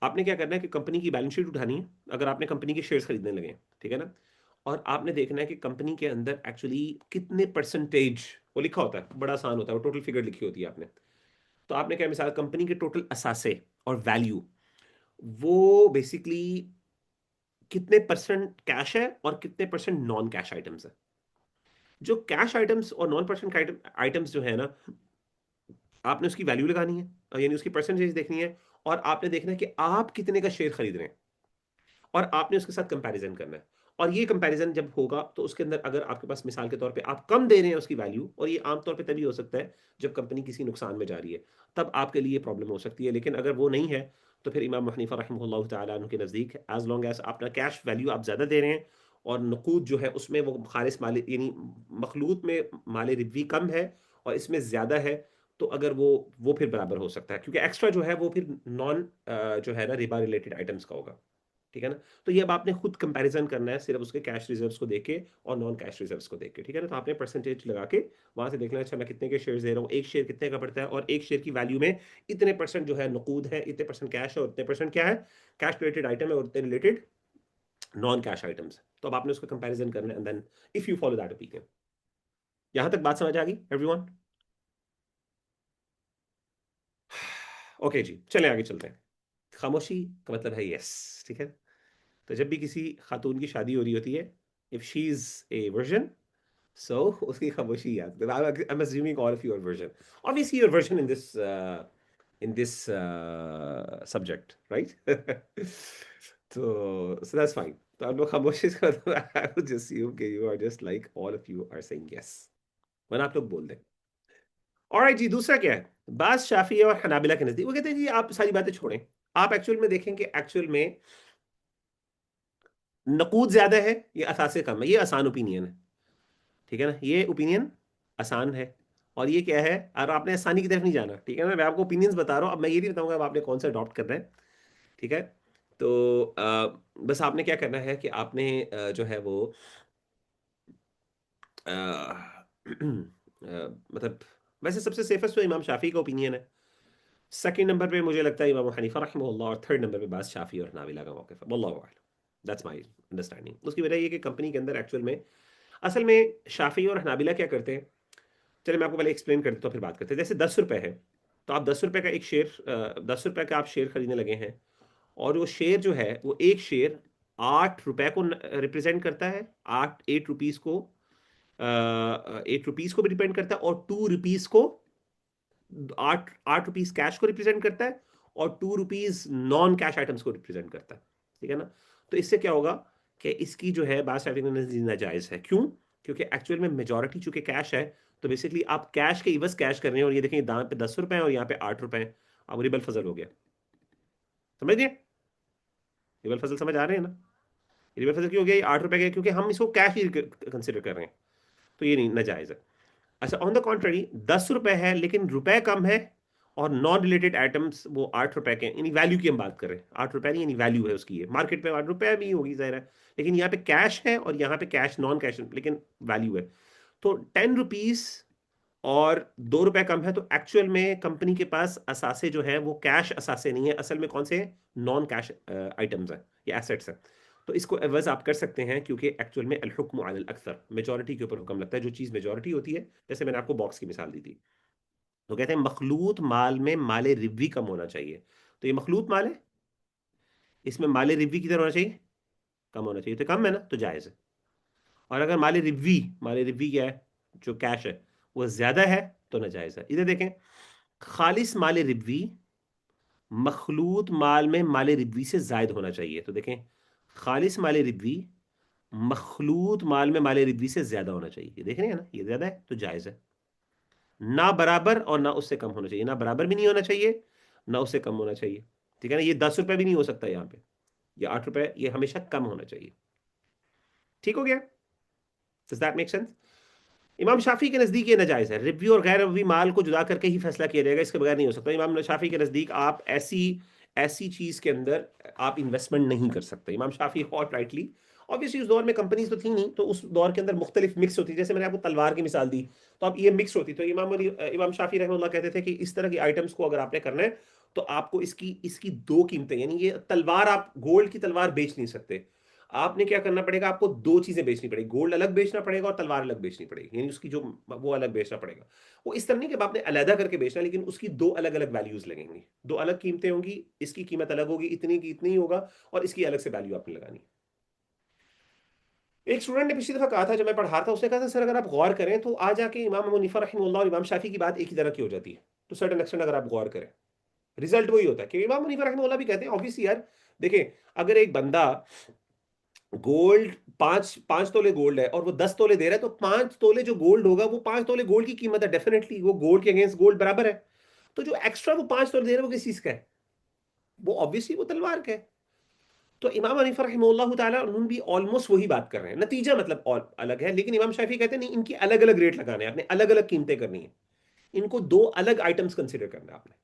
आपने क्या करना है कि कंपनी की बैलेंस शीट उठानी है, अगर आपने कंपनी के शेयर्स खरीदने लगे हैं, ठीक है ना, और आपने देखना है कि कंपनी के अंदर एक्चुअली कितने परसेंटेज, वो लिखा होता है, बड़ा आसान होता है, वो टोटल फिगर लिखी होती है आपने। तो आपने क्या, मिसाल कंपनी के टोटल असासे और वैल्यू, वो बेसिकली कितने परसेंट कैश है और कितने परसेंट नॉन कैश आइटम्स है। जो कैश आइटम्स और नॉन परसेंट आइटम्स जो है ना, आपने उसकी वैल्यू लगानी है, यानी उसकी परसेंटेज देखनी है, और आपने देखना है कि आप कितने का शेयर खरीद रहे हैं, और आपने उसके साथ कंपैरिजन करना है। और ये कंपैरिजन जब होगा तो उसके अंदर अगर आपके पास मिसाल के तौर पे आप कम दे रहे हैं उसकी वैल्यू, और ये आमतौर पे तभी हो सकता है जब कंपनी किसी नुकसान में जा रही है, तब आपके लिए प्रॉब्लम हो सकती है। लेकिन अगर वो नहीं है, तो फिर इमाम हनीफा रहमतुल्लाह तआला उनके नज़दीक एज लॉन्ग एज अपना कैश वैल्यू आप ज़्यादा दे रहे हैं, और नकूद जो है उसमें वो खालिस माल, यानी मखलूत में माल रिब्वी कम है और इसमें ज़्यादा है, तो अगर वो फिर बराबर हो सकता है, क्योंकि एक्स्ट्रा जो है वो फिर नॉन जो है ना रिबा रिलेटेड आइटम्स का होगा। ठीक है ना। तो ये अब आपने खुद कंपैरिजन करना है सिर्फ उसके कैश रिजर्व्स को देख के और नॉन कैश रिजर्व्स को देख के। ठीक है ना। तो आपने परसेंटेज लगा के वहां से देखना है, अच्छा मैं कितने के शेयर दे रहा हूँ, एक शेयर कितने का पड़ता है, और एक शेयर की वैल्यू में इतने परसेंट जो है नकूद है, इतने परसेंट कैश है, और इतने परसेंट क्या है कैश रिलेटेड आइटम है, और इतने रिलेटेड नॉन कैश आइटम्स। तो अब आपने उसका कंपैरिजन करना है, and then if you follow that opinion. यहां तक बात समझ आ गई एवरीवन? ओके जी, चले आगे चलते हैं। खामोशी का मतलब है यस। ठीक है। तो जब भी किसी खातून की शादी हो रही होती है, if she is a virgin, so उसकी खामोशी याद। I'm assuming all of you are virgin. Obviously you're virgin in this subject, right? So that's fine. तो आप लोग खामोशी इसका मतलब I would just assume कि you are just like all of you are saying yes, वरना आप लोग बोल दें। ऑलराइट जी, दूसरा क्या है? बास शाफी और हनाबिला के नजदीक वो कहते हैं जी आप सारी बातें छोड़ें, आप एक्चुअल में देखें कि एक्चुअल में नकूद ज्यादा है या असासे कम है। ये आसान ओपिनियन है। ठीक है ना, ये ओपिनियन आसान है। और ये क्या है, और आपने आसानी की तरफ नहीं जाना। ठीक है ना, मैं आपको ओपिनियंस बता रहा हूँ, अब मैं ये नहीं बताऊंगा अब आपने कौन सा अडॉप्ट करना है। ठीक है। तो बस आपने क्या करना है कि आपने जो है वो अ, मतलब वैसे सबसे सेफेस्ट तो इमाम शाफी का ओपिनियन है। सेकंड नंबर पे मुझे लगता है इमाम हनीफा रहमहुल्लाह, और थर्ड नंबर पे बास शाफी और नाविला का मौक़िफ़ है। वल्लाहु अअलम, दैट्स माय अंडरस्टैंडिंग। उसकी वजह ये कि कंपनी के अंदर एक्चुअल में असल में शाफी और हनाबिला क्या करते हैं, चलिए मैं आपको पहले एक्सप्लेन कर देता हूँ फिर बात करते हैं। जैसे 10 रुपए है, तो आप 10 रुपए का एक शेयर, 10 रुपए का आप शेयर खरीदने लगे हैं, और वो शेयर जो है वो एक शेयर 8 रुपए को रिप्रेजेंट करता है। 8 रुपीज को 8 रुपीज को भी डिपेंड करता है, और 2 रुपीज को, 8 8 रुपीज कैश को रिप्रेजेंट करता है, और 2 रुपीज नॉन कैश आइटम्स को रिप्रेजेंट करता है। ठीक है ना। तो इससे क्या होगा कि इसकी जो है बात नाजायज है। क्यों? क्योंकि एक्चुअल में मेजोरिटी चूंकि कैश है, तो बेसिकली आप कैश के इवज कैश कर रहे हैं, और ये देखें दाम पे 10 रुपए है और यहाँ पे 8 रुपए है। अब रिबल फजल हो गया। समझ गए? रिबल फजल समझ आ रहे हैं ना? रिबल फजल क्यों हो गया? ये 8 रुपए का, क्योंकि हम इसको कैश ही कंसिडर कर रहे हैं, तो ये नहीं नाजायज है। अच्छा, ऑन द कॉन्ट्ररी 10 रुपए है लेकिन रुपए कम है, और नॉन रिलेटेड आइटम्स वो 8 रुपए के, यानी वैल्यू की हम बात कर रहे हैं। 8 रुपए नहीं, यानी वैल्यू है उसकी, ये मार्केट पे 8 रुपए भी होगी जाहिर है, लेकिन यहाँ पे कैश है और यहाँ पे कैश नॉन कैश लेकिन वैल्यू है। तो 10 रुपीज और 2 रुपए कम है, तो एक्चुअल में कंपनी के पास असासे जो है वो कैश असासे नहीं है, असल में कौन से नॉन कैश आइटम्स है या एसेट्स है। तो इसको एवज आप कर सकते हैं, क्योंकि एक्चुअल में अल हुक्म अलल अक्सर, मेजॉरिटी के ऊपर हुक्म लगता है। जो चीज़ मेजॉरिटी होती है, जैसे मैंने आपको बॉक्स की मिसाल दी थी, तो कहते हैं मखलूत माल में माले रिव्वी कम होना चाहिए। तो ये मखलूत माल है, इसमें माले रिव्वी किधर होना चाहिए? कम होना चाहिए। तो कम है ना, तो जायज़ है। और अगर माले रिव्वी क्या है, जो कैश है, वो ज़्यादा है, तो नाजायज़ है। इधर देखें, खालिस माले रिव्वी मखलूत माल में माले रिव्वी से जायद होना चाहिए। तो देखें, खालिस माले रिव्वी मखलूत माल में माले रिव्वी से ज्यादा होना चाहिए। ये देख रहे हैं ना, ये ज्यादा है तो जायज है। ना बराबर और ना उससे कम होना चाहिए, ना बराबर भी नहीं होना चाहिए, ना उससे कम होना चाहिए। ठीक है ना। ये 10 रुपए भी नहीं हो सकता यहाँ पे, ये 8 रुपए, ये हमेशा कम होना चाहिए। ठीक हो गया? Does that make sense? इमाम शाफी के नज़दीक ये नाजायज़ है। रिव्यू और गैर रिव्यू माल को जुदा करके ही फैसला किया जाएगा, इसके बगैर नहीं हो सकता। इमाम शाफी के नज़दीक आप ऐसी ऐसी चीज़ के अंदर आप इन्वेस्टमेंट नहीं कर सकते। इमाम शाफी हॉट राइटली, ऑब्वियसली उस दौर में कंपनीज तो थी नहीं, तो उस दौर के अंदर मुख्तलिफ मिक्स होती, जैसे मैंने आपको तलवार की मिसाल दी, तो अब ये मिक्स होती। तो इमाम शाफी रहमतुल्लाह कहते थे कि इस तरह की आइटम्स को अगर आपने करना है, तो आपको इसकी इसकी दो कीमतें, यानी ये तलवार, आप गोल्ड की तलवार बेच नहीं सकते। आपने क्या करना पड़ेगा, आपको दो चीजें बेचनी पड़ेगी, गोल्ड अलग बेचना पड़ेगा और तलवार अलग बेचनी पड़ेगी, यानी उसकी जो वो अलग बेचना पड़ेगा। वो इस तरह नहीं कि आपने अलहदा करके बेचना, लेकिन उसकी दो अलग अलग वैल्यूज लगेंगी, दो अलग कीमतें होंगी। इसकी कीमत अलग होगी, इतनी की इतनी ही होगा, और इसकी अलग से वैल्यू आपने लगानी। एक स्टूडेंट ने पिछली दफा कहा था जब मैं पढ़ा था, उसने कहा था सर अगर आप गौर करें तो आ जाके इमाम अबू हनीफा रहमतुल्लाह और इमाम शाफी की बात एक ही तरह की हो जाती है। तो सर्टेन एक्सटेंट अगर आप गौर करें, रिजल्ट वही होता है कि इमाम हनीफा रहमतुल्लाह भी कहते हैं ऑब्वियसली यार, देखें अगर एक बंदा गोल्ड 5 5 तोले गोल्ड है और वो 10 तोले दे रहा है, तो 5 तोले जो गोल्ड होगा वो 5 तोले गोल्ड की कीमत है, डेफिनेटली वो गोल्ड के अगेंस्ट गोल्ड बराबर है। तो जो एक्स्ट्रा वो 5 तोले दे रहा है वो किस चीज का है? वो ऑब्वियसली वो तलवार का है। तो इमाम हनीफा रहमतुल्लाह ताला उन्होंने भी ऑलमोस्ट वही बात कर रहे हैं, नतीजा मतलब और अलग है, लेकिन इमाम शाफी कहते हैं नहीं, इनकी अलग अलग रेट लगाने हैं, आपने अलग अलग कीमतें करनी है। इनको दो अलग आइटम्स कंसिडर करना है आपने।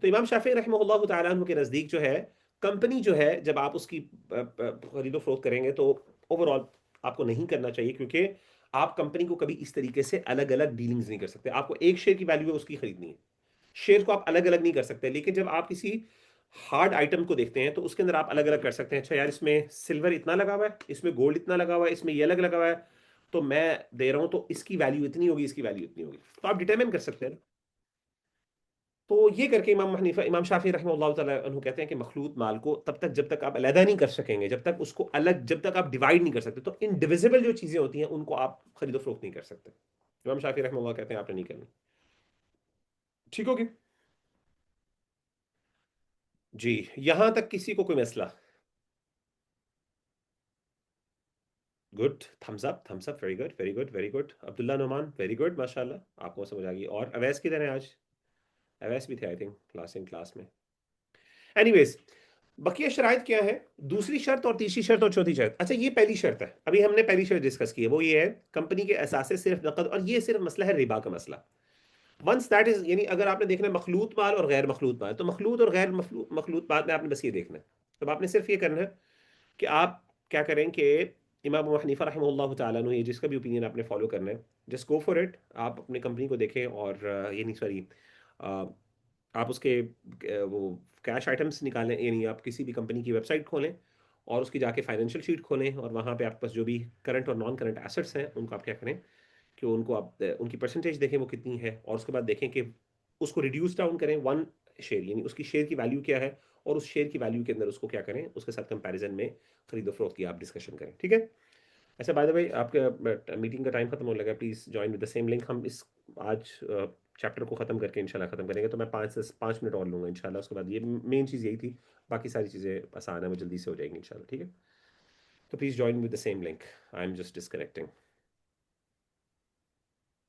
तो इमाम शाफी रहमहुल्लाह तआला अन्हु के नज़दीक जो है, कंपनी जो है जब आप उसकी खरीदो फरोख्त करेंगे तो ओवरऑल आपको नहीं करना चाहिए, क्योंकि आप कंपनी को कभी इस तरीके से अलग अलग डीलिंग्स नहीं कर सकते। आपको एक शेयर की वैल्यू है उसकी खरीदनी है, शेयर को आप अलग अलग नहीं कर सकते। लेकिन जब आप किसी हार्ड आइटम को देखते हैं तो उसके अंदर आप अलग अलग कर सकते हैं। अच्छा यार, इसमें सिल्वर इतना लगा हुआ है, इसमें गोल्ड इतना लगा हुआ है, इसमें ये अलग लगा हुआ है, तो मैं दे रहा हूं तो इसकी वैल्यू इतनी होगी, इसकी वैल्यू इतनी होगी, तो आप डिटरमिन कर सकते हैं ना। तो ये करके इमाम शाफी रहमतुल्लाह तआला अन्हु कहते हैं कि मखलूत माल को तब तक जब तक आप अलहदा नहीं कर सकेंगे, जब तक उसको अलग, जब तक आप डिवाइड नहीं कर सकते, तो इनडिविजिबल जो चीजें होती हैं उनको आप खरीदो फरोख्त नहीं कर सकते। इमाम शाफी रहमतुल्लाह कहते हैं आपने नहीं करनी। ठीक होगी जी। यहां तक किसी को कोई मसला? Good, thumbs up, thumbs up, very good, very good, very good. Abdullah Numan, very good, माशाल्लाह, आपको समझ आ गई। और अवैस किधर है आज? अवैस भी थे I think class, in class में। एनीवेज, बकिया शराइत क्या है? दूसरी शर्त और तीसरी शर्त और चौथी शर्त। अच्छा, ये पहली शर्त है, अभी हमने पहली शर्त डिस्कस की है, वो ये है कंपनी के असासे सिर्फ नकद, और ये सिर्फ मसला है रिबा का मसला। वंस दैट इज, यानी अगर आपने देखना है मखलूत माल और गैर मखलूत माल, तो मखलूत और गैर मखलूत माल में आपने बस ये देखना है। तो आपने सिर्फ ये करना है कि आप क्या करें कि इमाम अबू हनीफा रहमतुल्लाह तआला ने, ये जिसका भी ओपिनियन आपने फॉलो करना है, जस्ट गो फॉर इट। आप अपनी कंपनी को देखें और ये नहीं, सॉरी, आप उसके वो कैश आइटम्स निकालें, यानी आप किसी भी कंपनी की वेबसाइट खोलें और उसकी जाके फाइनेंशियल शीट खोलें, और वहाँ पे आपके पास जो भी करंट और नॉन करंट एसेट्स हैं उनको आप क्या करें कि उनको आप उनकी परसेंटेज देखें वो कितनी है, और उसके बाद देखें कि उसको रिड्यूस डाउन करें वन शेयर, यानी उसकी शेयर की वैल्यू क्या है, और उस शेयर की वैल्यू के अंदर उसको क्या करें, उसके साथ कंपैरिजन में खरीदो फरोख्त की आप डिस्कशन करें। ठीक है? अच्छा, बाय द वे, आपका मीटिंग का टाइम खत्म होने लगा, please join with the same link. हम इस आज चैप्टर को ख़त्म करके इंशाल्लाह ख़त्म करेंगे, तो मैं 5 से 5 मिनट और लूँगा इंशाल्लाह। उसके बाद ये मेन चीज़ यही थी, बाकी सारी चीज़ें आसान है, वो जल्दी से हो जाएंगी इंशाल्लाह। ठीक है? तो please join with the same link, I am just disconnecting.